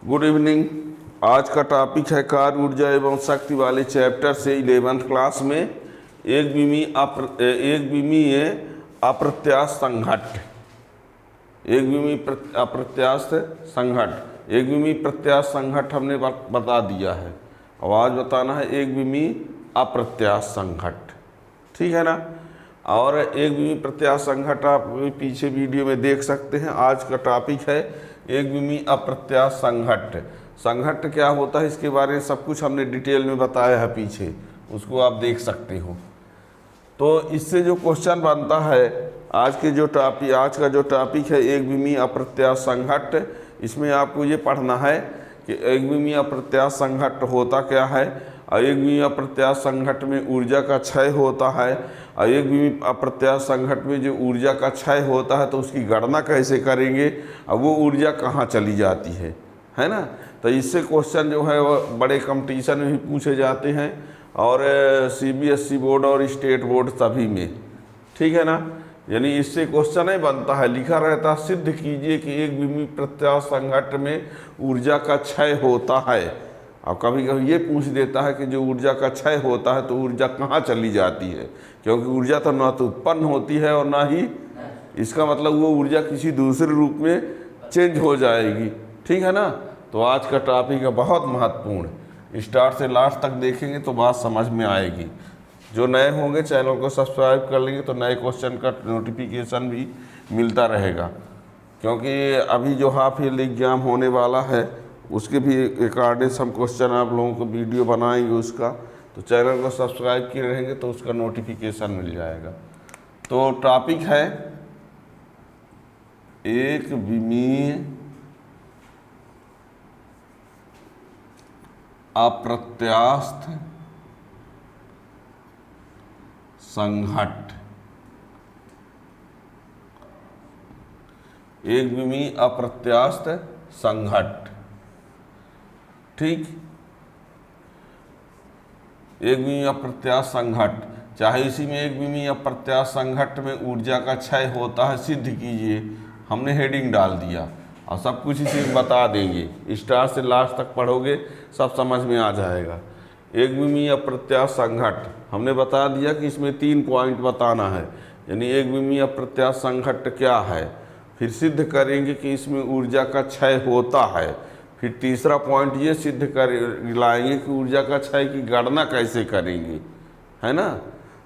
Good evening. आज का topic है कार्य ऊर्जा एवं शक्ति वाले चैप्टर से 11th क्लास में एक विमीय अप्रत्यास्थ संघट्ट। एक विमीय अप्रत्यास्थ संघट्ट, एक विमीय प्रत्यास्थ संघट्ट हमने बता दिया है। अब आज बताना है एक विमीय अप्रत्यास्थ संघट्ट, ठीक है ना। और एक विमीय प्रत्यास्थ संघट्ट आप पीछे वीडियो में देख सकते हैं। आज का टॉपिक है एक विमीय अप्रत्यास्थ संघट्ट। संघट्ट क्या होता है इसके बारे में सब कुछ हमने डिटेल में बताया है पीछे, उसको आप देख सकते हो। तो इससे जो क्वेश्चन बनता है आज का जो टॉपिक है एक विमीय अप्रत्यास्थ संघट्ट, इसमें आपको ये पढ़ना है कि एक विमीय अप्रत्यास्थ संघट्ट होता क्या है, और एक विमीय अप्रत्यास्थ संघट्ट में ऊर्जा का क्षय होता है, और एक विमीय अप्रत्यास्थ संघट्ट में जो ऊर्जा का क्षय होता है तो उसकी गणना कैसे करेंगे और वो ऊर्जा कहाँ चली जाती है ना। तो इससे क्वेश्चन जो है वो बड़े कंपटीशन में भी पूछे जाते हैं और CBSE बोर्ड और स्टेट बोर्ड सभी में, ठीक है ना। यानी इससे क्वेश्चन ही बनता है, लिखा रहता सिद्ध कीजिए कि एक विमीय प्रत्यास्थ संघट्ट में ऊर्जा का क्षय होता है। और कभी कभी ये पूछ देता है कि जो ऊर्जा का क्षय होता है तो ऊर्जा कहाँ चली जाती है, क्योंकि ऊर्जा तो ना तो उत्पन्न होती है और ना ही इसका मतलब वो ऊर्जा किसी दूसरे रूप में चेंज हो जाएगी, ठीक है ना। तो आज का टॉपिक है बहुत महत्वपूर्ण, स्टार्ट से लास्ट तक देखेंगे तो बात समझ में आएगी। जो नए होंगे चैनल को सब्सक्राइब कर लेंगे तो नए क्वेश्चन का नोटिफिकेशन भी मिलता रहेगा, क्योंकि अभी जो हाफ ईयरली एग्जाम होने वाला है उसके भी अकॉर्डिंग हम क्वेश्चन आप लोगों को वीडियो बनाएंगे उसका, तो चैनल को सब्सक्राइब किए रहेंगे तो उसका नोटिफिकेशन मिल जाएगा। तो टॉपिक है एक विमीय अप्रत्यास्थ संघट्ट। एक विमीय अप्रत्यास्थ संघट्ट, ठीक। एक विमीय अप्रत्यास्थ संघट्ट, चाहे इसी में एक विमीय अप्रत्यास्थ संघट्ट में ऊर्जा का क्षय होता है सिद्ध कीजिए, हमने हेडिंग डाल दिया और सब कुछ इसी में बता देंगे। स्टार्ट से लास्ट तक पढ़ोगे सब समझ में आ जाएगा। एक विमीय अप्रत्यास्थ संघट्ट हमने बता दिया कि इसमें 3 पॉइंट बताना है, यानी एक विमीय अप्रत्यास्थ संघट्ट क्या है, फिर सिद्ध करेंगे कि इसमें ऊर्जा का क्षय होता है, फिर तीसरा पॉइंट ये सिद्ध कर लाएंगे कि ऊर्जा का क्षय की गणना कैसे करेंगे, है ना।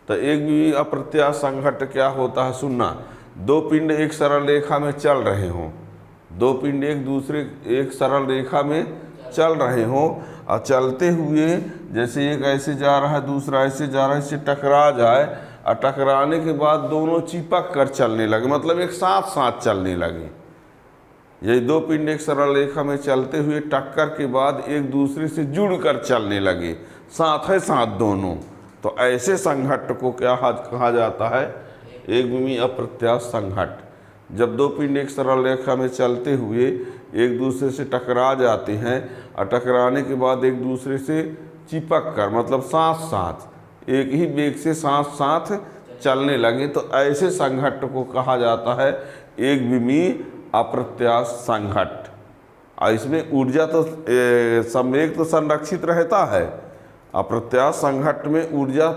तो एक विमीय अप्रत्यास्थ संघट्ट क्या होता है सुनना। दो पिंड एक सरल रेखा में चल रहे हों, दो पिंड एक सरल रेखा में चल रहे हों और चलते हुए जैसे एक ऐसे जा रहा है दूसरा ऐसे जा रहा है, इससे टकरा जाए और टकराने के बाद दोनों चिपक कर चलने लगे, मतलब एक साथ साथ चलने लगे। ये दो पिंड एक सरल रेखा में चलते हुए टक्कर के बाद एक दूसरे से जुड़कर चलने लगे, साथ है साथ दोनों, तो ऐसे संघट्ट को क्या कहा जाता है, एक विमीय अप्रत्यास्थ संघट्ट। जब दो पिंड एक सरल रेखा में चलते हुए एक दूसरे से टकरा जाते हैं और टकराने के बाद एक दूसरे से चिपक कर मतलब साथ साथ एक ही वेग से साथ साथ चलने लगे, तो ऐसे संघट्ट को कहा जाता है एक विमीय अप्रत्यास्थ संघट्ट। और इसमें ऊर्जा तो संवेग तो संरक्षित रहता है, अप्रत्यास्थ संघट्ट में ऊर्जा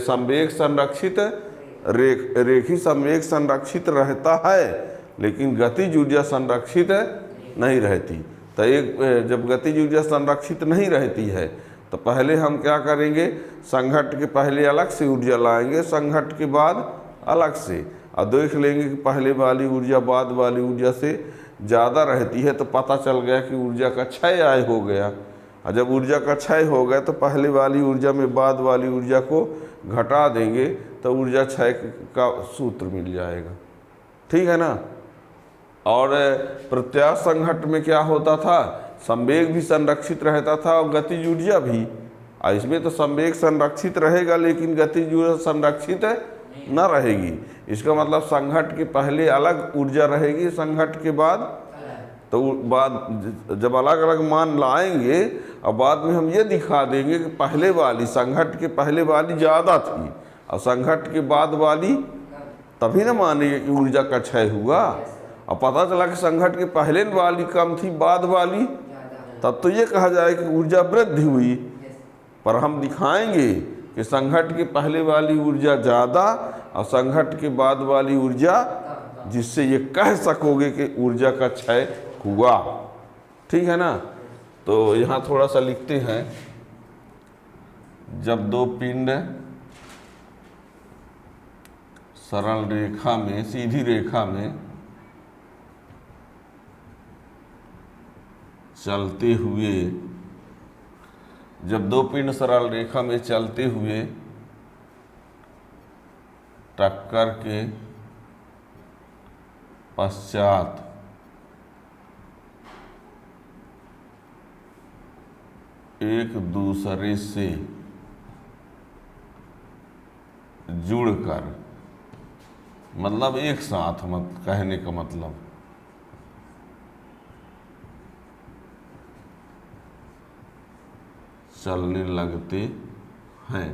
संवेग संरक्षित रेखीय संवेग संरक्षित रहता है, लेकिन गतिज ऊर्जा संरक्षित नहीं रहती। तो एक जब गतिज ऊर्जा संरक्षित नहीं रहती है तो पहले हम क्या करेंगे, संघट्ट के पहले अलग से ऊर्जा लाएंगे, संघट्ट के बाद अलग से, और देख लेंगे कि पहले वाली ऊर्जा बाद वाली ऊर्जा से ज़्यादा रहती है, तो पता चल गया कि ऊर्जा का क्षय हो गया। और जब ऊर्जा का क्षय हो गया तो पहले वाली ऊर्जा में बाद वाली ऊर्जा को घटा देंगे तो ऊर्जा क्षय का सूत्र मिल जाएगा, ठीक है ना। और प्रत्यास्थ संघट्ट में क्या होता था, संवेग भी संरक्षित रहता था और गतिज ऊर्जा भी। और इसमें तो संवेग संरक्षित रहेगा लेकिन गतिज ऊर्जा संरक्षित न रहेगी। इसका मतलब संघट्ट के पहले अलग ऊर्जा रहेगी, संघट्ट के बाद तो बाद जब अलग अलग मान लाएंगे और बाद में हम ये दिखा देंगे कि पहले वाली संघट्ट के पहले वाली ज़्यादा थी और संघट्ट के बाद वाली, तभी ना मानेंगे कि ऊर्जा का क्षय हुआ। और पता चला कि संघट्ट के पहले वाली कम थी बाद वाली तब तो ये कहा जाए कि ऊर्जा वृद्धि हुई। पर हम दिखाएंगे कि संघट्ट के पहले वाली ऊर्जा ज़्यादा और संघट्ट के बाद वाली ऊर्जा, जिससे ये कह सकोगे कि ऊर्जा का क्षय हुआ। ठीक है ना। तो यहाँ थोड़ा सा लिखते हैं, जब दो पिंड सरल रेखा में, सीधी रेखा में चलते हुए, जब दो पिंड सरल रेखा में चलते हुए टक्कर के पश्चात एक दूसरे से जुड़कर, मतलब एक साथ, मत कहने का मतलब चलने लगते हैं।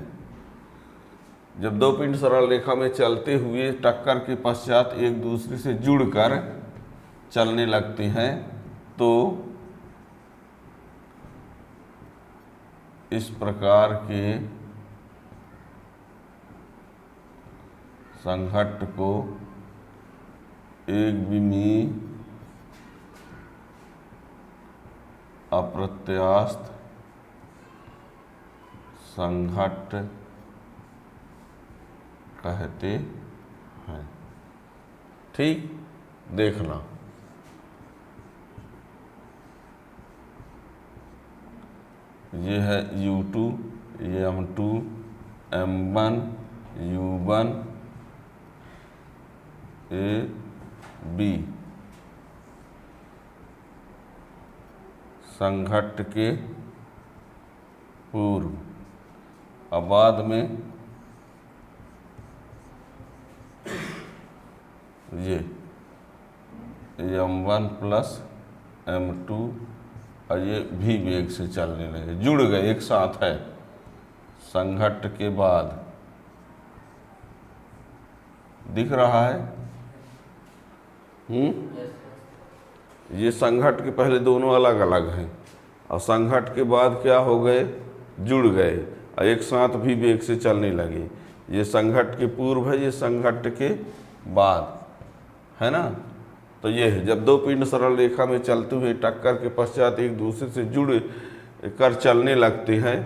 जब दो पिंड सरल रेखा में चलते हुए टक्कर के पश्चात एक दूसरे से जुड़कर चलने लगते हैं तो इस प्रकार के संघट्ट को एक विमीय अप्रत्यास्थ संघट्ट कहते हैं। ठीक, देखना ये है U2, ये M2, M1, U1, AB संघट्ट के पूर्व, अब बाद में ये M1 प्लस M2 और ये भी वेग से चलने लगे, जुड़ गए, एक साथ है। संघट्ट के बाद दिख रहा है। ये संघट्ट के पहले दोनों अलग अलग हैं और संघट्ट के बाद क्या हो गए, जुड़ गए और एक साथ भी वेग से चलने लगे। ये संघट्ट के पूर्व है, ये संघट्ट के बाद है ना। तो ये है, जब दो पिंड सरल रेखा में चलते हुए टक्कर के पश्चात एक दूसरे से जुड़ कर चलने लगते हैं,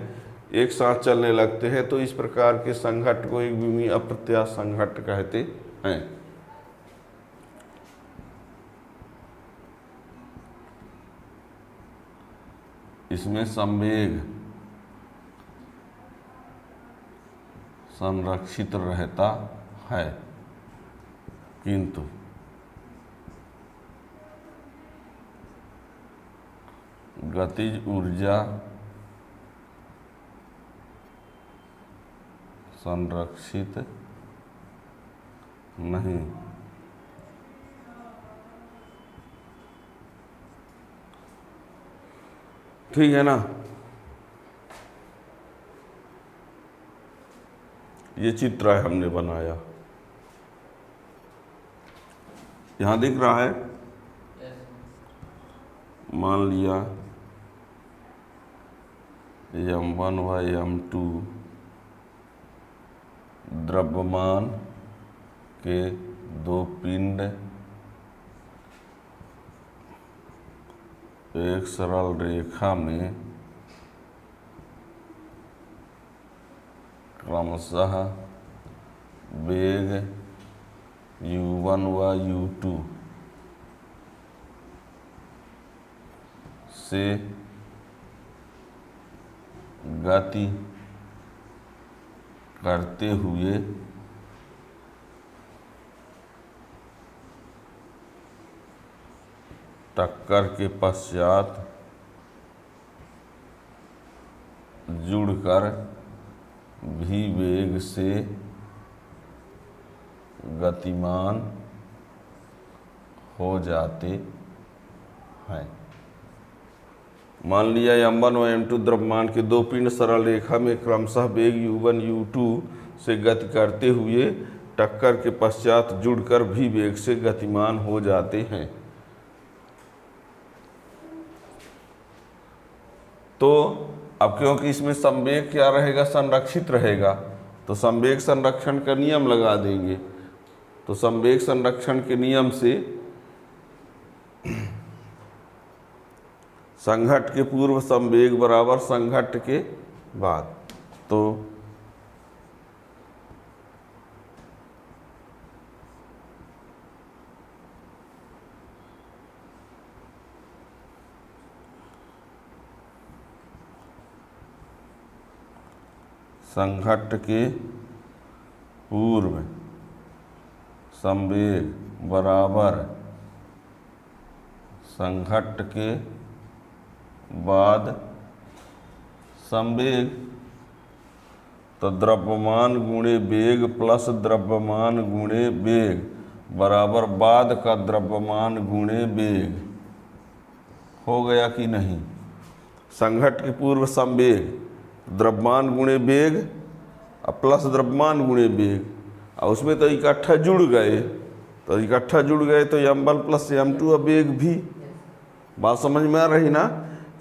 एक साथ चलने लगते हैं, तो इस प्रकार के संघट्ट को एक विमीय अप्रत्यास्थ संघट्ट कहते हैं। इसमें संवेग संरक्षित रहता है, किंतु गतिज ऊर्जा संरक्षित नहीं। ठीक है ना। ये चित्र है हमने बनाया, यहाँ दिख रहा है। मान लिया M1 व M2 द्रव्यमान के दो पिंड एक सरल रेखा में क्रमशः वेग U1 व U2 से गति करते हुए टक्कर के पश्चात जुड़कर भी वेग से गतिमान हो जाते हैं। मान लिया M1 व M2 द्रव्यमान के दो पिंड सरल रेखा में क्रमशः वेग U1 U2 से गति करते हुए टक्कर के पश्चात जुड़कर भी वेग से गतिमान हो जाते हैं। तो अब क्योंकि इसमें संवेग क्या रहेगा, संरक्षित रहेगा, तो संवेग संरक्षण का नियम लगा देंगे। तो संवेग संरक्षण के नियम से संघट्ट के पूर्व संवेग बराबर संघट्ट के बाद। तो संघट्ट के पूर्व संवेग बराबर संघट्ट के बाद संवेग। तो द्रव्यमान गुणे वेग प्लस द्रव्यमान गुणे वेग बराबर बाद का द्रव्यमान गुणे वेग। हो गया कि नहीं? संघट्ट के पूर्व संवेग द्रव्यमान गुणे वेग और प्लस द्रव्यमान गुणे वेग, और उसमें तो इकट्ठा जुड़ गए, तो इकट्ठा जुड़ गए तो m1 प्लस m2 और वेग भी। बात समझ में आ रही ना?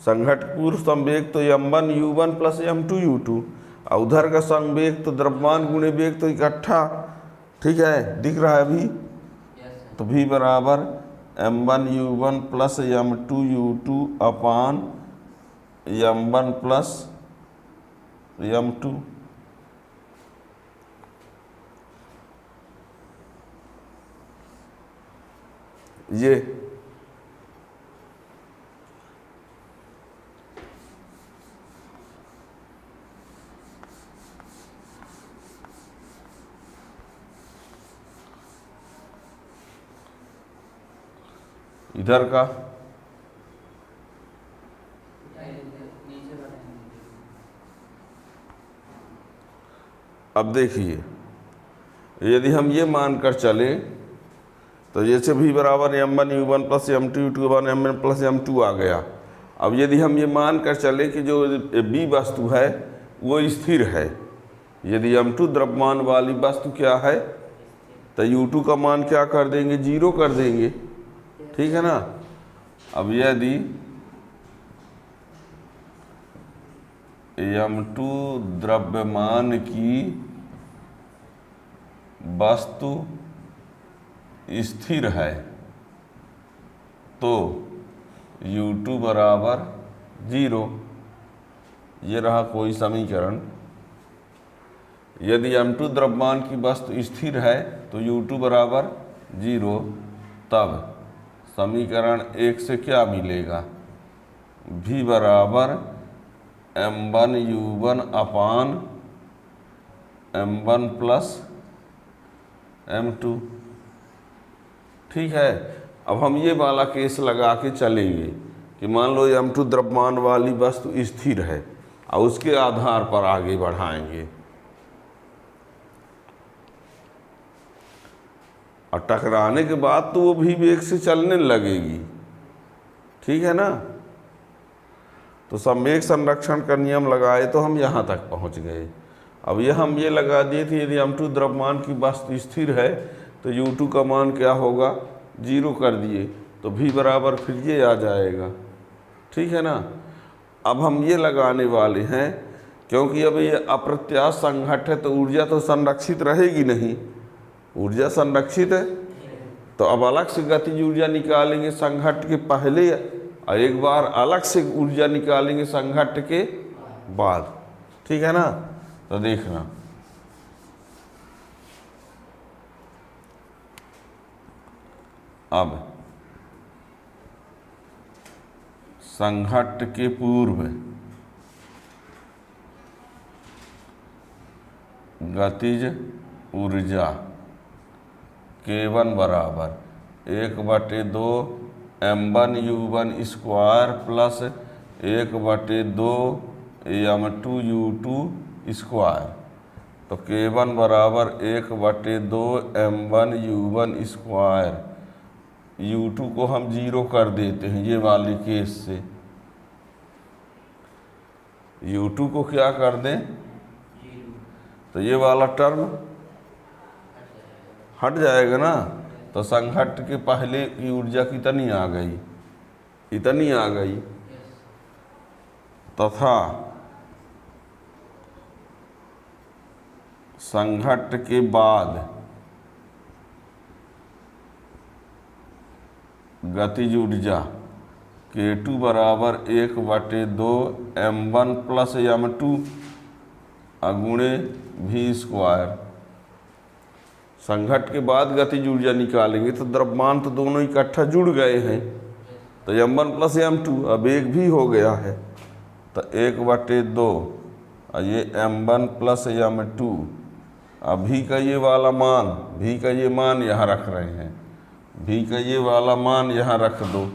संघट्ट पूर्व संवेग तो m1 u1 plus m2 u2, और उधर का संवेग तो द्रव्यमान गुणे वेग तो इकट्ठा। ठीक है, दिख रहा है अभी? तो v बराबर m1 u1 plus m2 u2 अपान m1 प्लस m2। ये इधर का अब देखिए, यदि हम ये मानकर चले तो जैसे v बराबर m1 u1 plus m2 u2 one m1 plus m2 आ गया। अब यदि हम ये मानकर चले कि जो b वस्तु है वो स्थिर है, यदि m2 द्रव्यमान वाली वस्तु क्या है तो u2 का मान क्या कर देंगे, 0 कर देंगे। ठीक है ना? अब यदि m2 द्रव्यमान की वस्तु स्थिर है तो u2 बराबर 0। ये रहा कोई समीकरण। यदि m2 द्रव्यमान की वस्तु स्थिर है तो u2 बराबर 0, तब समीकरण 1 से क्या मिलेगा, v बराबर m1 u1 अपान m1 प्लस m2। ठीक है, अब हम ये वाला केस लगा के चलेंगे कि मान लो m2 द्रव्यमान वाली वस्तु स्थिर है और उसके आधार पर आगे बढ़ाएंगे, और टकराने के बाद तो वो भी वेग से चलने लगेगी। ठीक है ना? तो संवेग संरक्षण का नियम लगाए तो हम यहाँ तक पहुँच गए। अब ये हम ये लगा दिए थे यदि m2 द्रव्यमान की वस्तु स्थिर है तो u2 का मान क्या होगा, 0 कर दिए, तो v बराबर फिर ये आ जाएगा। ठीक है ना? अब हम ये लगाने वाले हैं क्योंकि अब ये अप्रत्याश संघट्ट है तो ऊर्जा तो संरक्षित रहेगी नहीं, ऊर्जा संरक्षित है तो अब अलग से गतिज ऊर्जा निकालेंगे संघट्ट के पहले और एक बार अलग से ऊर्जा निकालेंगे संघट्ट के बाद। ठीक है ना? तो देखना, अब संघट्ट के पूर्व गतिज ऊर्जा K1 बराबर 1/2 m1 u1 square plus 1/2 m2 u2 square. तो K1 बराबर 1/2 m1 u1 स्क्वायर, u2 को हम 0 कर देते हैं ये वाली केस से। u2 को क्या कर दें, तो ये वाला टर्म हट जाएगा ना। तो संघट्ट के पहले की ऊर्जा कितनी आ गई, इतनी आ गई। तथा संघट्ट के बाद गतिज ऊर्जा K2 बराबर 1/2 m1 प्लस m2 अगुणे v स्क्वायर। संघट्ट के बाद गतिज ऊर्जा निकालेंगे तो द्रव्यमान तो दोनों इकट्ठा जुड़ गए हैं, तो m1 प्लस m2 अब एक भी हो गया है, तो 1/2 और ये m1 प्लस m2। अब भी का ये वाला मान, भी का ये मान यहाँ रख रहे हैं, भी का ये वाला मान यहाँ रख दो,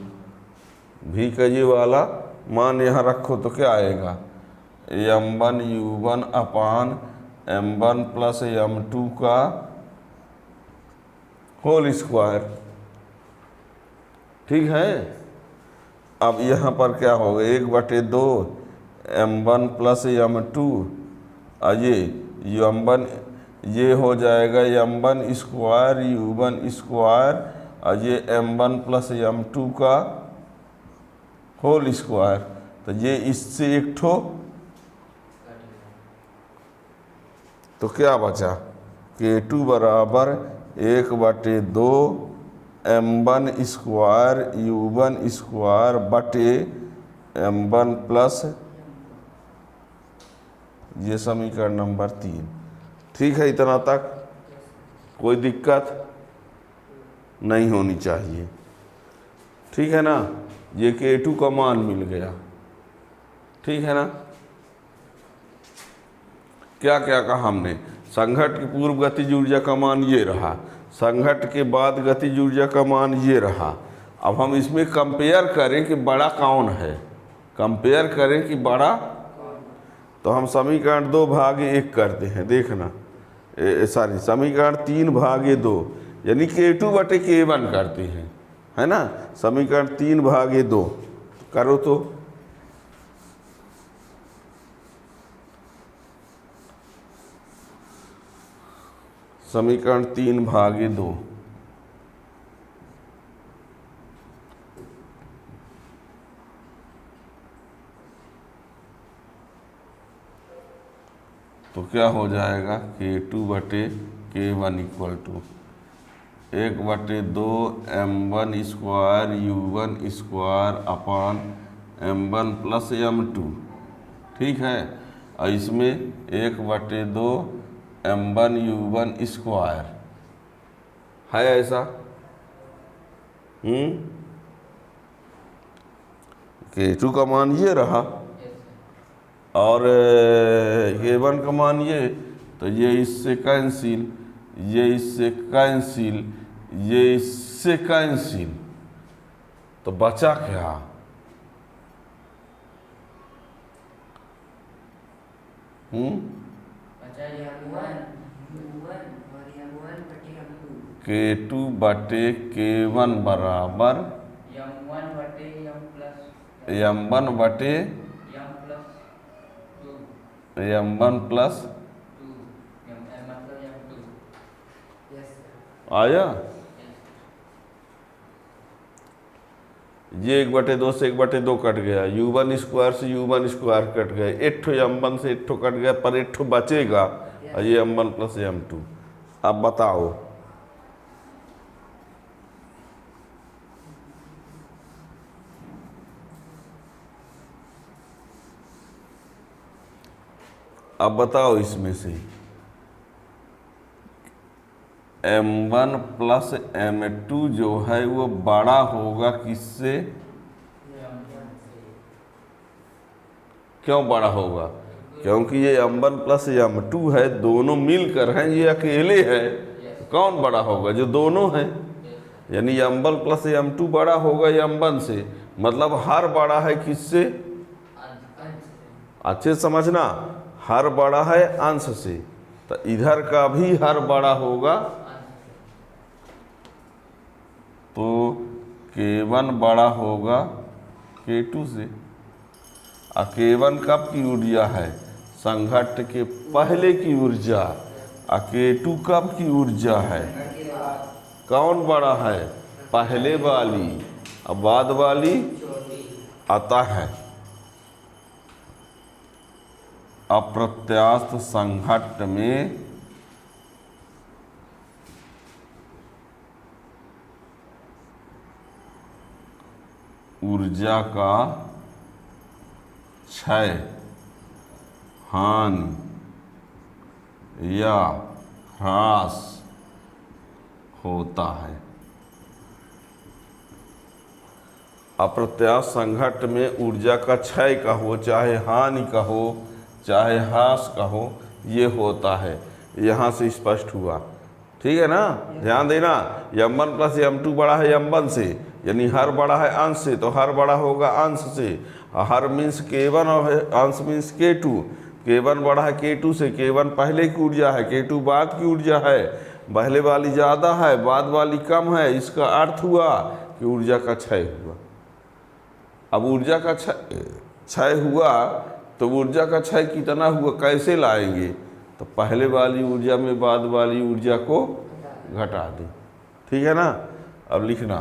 भी का ये वाला मान यहाँ रखो तो क्या आएगा, m1 u1 अपान m1 प्लस m2 का होल स्क्वायर। ठीक है। अब यहाँ पर क्या होगा, 1/2 m1 प्लस m2 और ये m1 ये हो जाएगा m1 स्क्वायर u1 स्क्वायर और ये m1 प्लस m2 का होल स्क्वायर। तो ये इससे एक ठो तो क्या बचा, K2 बराबर 1/2 m1 स्क्वायर u1 स्क्वायर बटे m1 प्लस, ये समीकरण नंबर 3। ठीक है, इतना तक कोई दिक्कत नहीं होनी चाहिए। ठीक है ना, ये K2 का मान मिल गया। ठीक है ना, क्या क्या कहा हमने, संघट्ट की पूर्व गतिज ऊर्जा का मान ये रहा, संघट्ट के बाद गतिज ऊर्जा का मान ये रहा। अब हम इसमें कंपेयर करें कि बड़ा कौन है, कंपेयर करें कि बड़ा, तो हम समीकरण 2/1 करते हैं, देखना सॉरी समीकरण 3/2 यानी K2/K1 करते हैं, है ना। समीकरण 3/2 करो तो समीकरण 3/2 तो क्या हो जाएगा, K2/K1 equal to 1/2 m1 square u1 square upon m1 plus m2। ठीक है, और इसमें 1/2 m1 u1 स्क्वायर है ऐसा। K2 का मान ये रहा और K1 का मान ये, तो ये इससे कैंसिल, ये इससे कैंसिल, ये इससे कैंसिल, तो बचा क्या, K2/K1 बराबर m1 प्लस आया। ये 1/2 से 1/2 कट गया, u1 स्क्वायर से u1 स्क्वायर कट गया, एक ठो m1 से एक ठो कट गया, पर एक ठो बचेगा और ये m1 प्लस m2। अब बताओ, अब बताओ इसमें से m1 प्लस m2 जो है वो बड़ा होगा किससे, क्यों बड़ा होगा, क्योंकि ये m1 प्लस m2 है, दोनों मिलकर हैं, ये अकेले हैं, कौन बड़ा होगा, जो दोनों हैं, यानी m1 प्लस m2 बड़ा होगा m1 से, मतलब हर बड़ा है किससे, अच्छे समझना, हर बड़ा है अंश से, तो इधर का भी हर बड़ा होगा, तो K1 बड़ा होगा K2 से। और K1 कब की ऊर्जा है, संघट्ट के पहले की ऊर्जा, और K2 कब की ऊर्जा है, कौन बड़ा है, पहले वाली, अब बाद वाली आता है। अप्रत्यास्थ संघट्ट में ऊर्जा का क्षय, हानि या ह्रास होता है। अप्रत्यास्थ संघट्ट में ऊर्जा का क्षय का हो, चाहे हानि का हो, चाहे ह्रास का हो, ये होता है। यहाँ से स्पष्ट हुआ, ठीक है ना। ध्यान देना, m1 प्लस m2 बड़ा है m1 से, यानी हर बड़ा है अंश से, तो हर बड़ा होगा अंश से। हर मीन्स k1 और अंश मीन्स k2। k1 बड़ा है k2 से, k1 पहले की ऊर्जा है, k2 बाद की ऊर्जा है। पहले वाली ज़्यादा है, बाद वाली कम है, इसका अर्थ हुआ कि ऊर्जा का क्षय हुआ। अब ऊर्जा का क्षय हुआ तो ऊर्जा का क्षय कितना हुआ, कैसे लाएंगे? तो पहले वाली ऊर्जा में बाद वाली ऊर्जा को घटा दें, ठीक है ना। अब लिखना,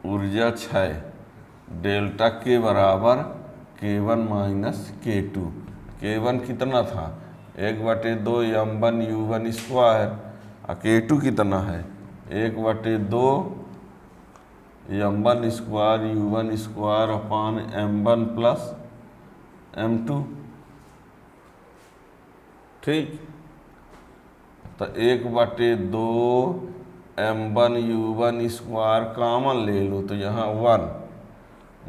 ऊर्जा क्षय डेल्टा के बराबर k1 माइनस k2। k1 कितना था, 1/2 m1 u1 स्क्वायर, और k2 कितना है, 1/2 m1 square u1 square upon m1 plus m2, ठीक। तो 1/2 m1 u1 स्क्वायर कॉमन ले लो, तो यहाँ 1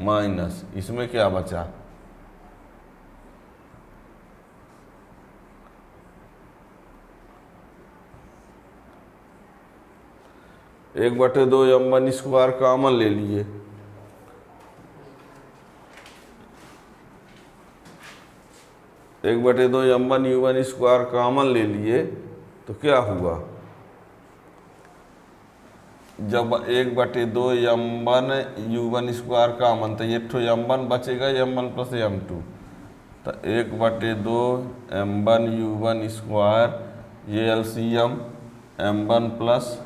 माइनस, इसमें क्या बचा, 1/2 m1 स्क्वायर कॉमन ले लिए, एक बटे दो m1 u1 स्क्वायर कॉमन ले लिए, तो क्या हुआ, जब 1/2 m1 u1 स्क्वायर कॉमन, तो ये ठो m1 बचेगा, m1 प्लस m2, तो 1/2 m1 u1 स्क्वायर, ये एलसीएम m1 प्लस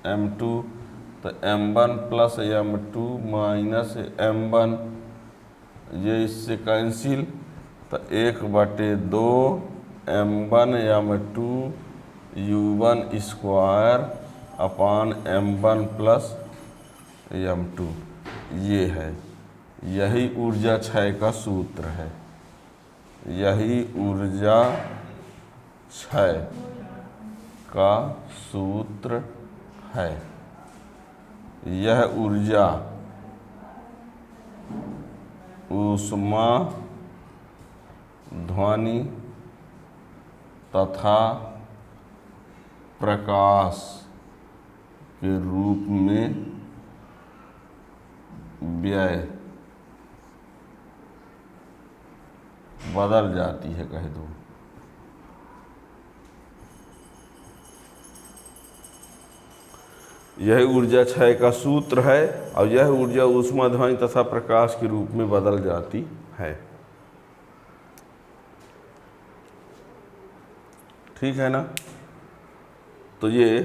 m2, तो m1 plus m2 minus m1, ये इससे कैंसिल, तो 1/2 m1 m2 u1 square upon m1 plus m2, ये है, यही ऊर्जा क्षय का सूत्र है, यही ऊर्जा क्षय का सूत्र है। यह ऊर्जा ऊष्मा, ध्वनि तथा प्रकाश के रूप में व्यय बदल जाती है, कह दो। यह ऊर्जा क्षय का सूत्र है, और यह ऊर्जा ऊष्मा, ध्वनि तथा प्रकाश के रूप में बदल जाती है, ठीक है ना। तो ये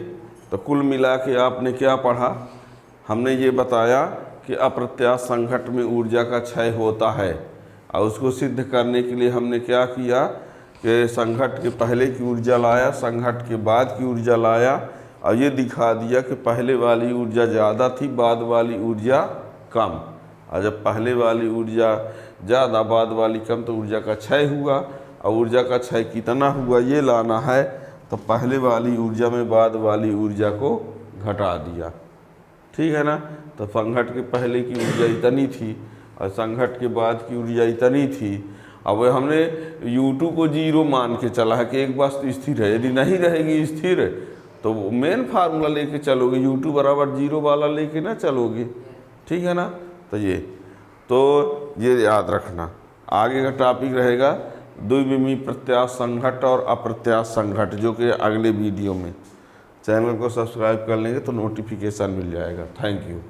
तो कुल मिला के आपने क्या पढ़ा, हमने ये बताया कि अप्रत्यास्थ संघट्ट में ऊर्जा का क्षय होता है, और उसको सिद्ध करने के लिए हमने क्या किया कि संघट्ट के पहले की ऊर्जा लाया, संघट्ट के बाद की ऊर्जा लाया, और ये दिखा दिया कि पहले वाली ऊर्जा ज़्यादा थी, बाद वाली ऊर्जा कम, और जब पहले वाली ऊर्जा ज़्यादा बाद वाली कम, तो ऊर्जा का क्षय हुआ। और ऊर्जा का क्षय कितना हुआ ये लाना है, तो पहले वाली ऊर्जा में बाद वाली ऊर्जा को घटा दिया, ठीक है ना। तो संघट्ट के पहले की ऊर्जा इतनी थी और संघट्ट के बाद की ऊर्जा इतनी थी। अब हमने U2 को 0 मान के चला है कि एक वस्तु स्थिर है, यदि नहीं रहेगी स्थिर तो मेन फार्मूला लेके चलोगे, U2 बराबर 0 वाला लेके ना चलोगे, ठीक है ना। तो ये याद रखना। आगे का टॉपिक रहेगा द्विविमीय प्रत्यास्थ संघट्ट और अप्रत्यास्थ संघट्ट, जो कि अगले वीडियो में। चैनल को सब्सक्राइब कर लेंगे तो नोटिफिकेशन मिल जाएगा। Thank you.